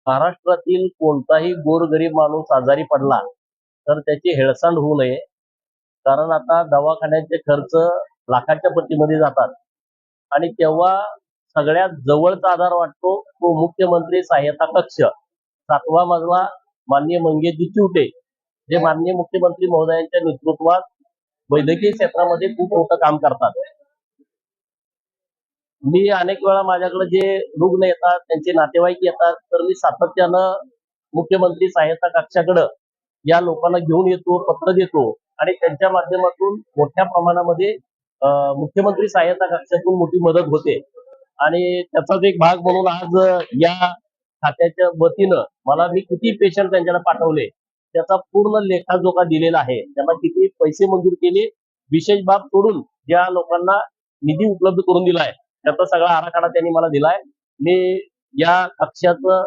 महाराष्ट्रातील कोणताही गोरगरीब माणूस आजारी पडला तर त्याची हेळसांड होऊ नये. कारण आता दवाखान्याचे खर्च लाखाच्या पटीमध्ये जातात आणि तेव्हा सगळ्यात जवळचा आधार वाटतो तो मुख्यमंत्री सहाय्यता कक्ष 7वा मजला. माननीय मंगेशजी चिवटे जे माननीय मुख्यमंत्री महोदयांच्या नेतृत्वात वैद्यकीय क्षेत्रामध्ये खूप मोठं काम करतात. मी अनेक वेळा माझ्याकडे जे रुग्ण येतात त्यांचे नातेवाईक येतात तर मी सातत्यानं मुख्यमंत्री सहाय्यता कक्षाकडे या लोकांना घेऊन येतो, पत्र देतो आणि त्यांच्या माध्यमातून मोठ्या प्रमाणामध्ये मुख्यमंत्री सहाय्यता कक्षातून मोठी मदत होते. आणि त्याचाच एक भाग म्हणून आज या खात्याच्या वतीनं मला मी किती पेशंट त्यांच्याकडे पाठवले त्याचा पूर्ण लेखाजोखा दिलेला आहे. त्यांना किती पैसे मंजूर केले, विशेष बाब सोडून ज्या लोकांना निधी उपलब्ध करून दिलाय त्याचा सगळा आराखडा त्यांनी मला दिलाय. मी या कक्षाचं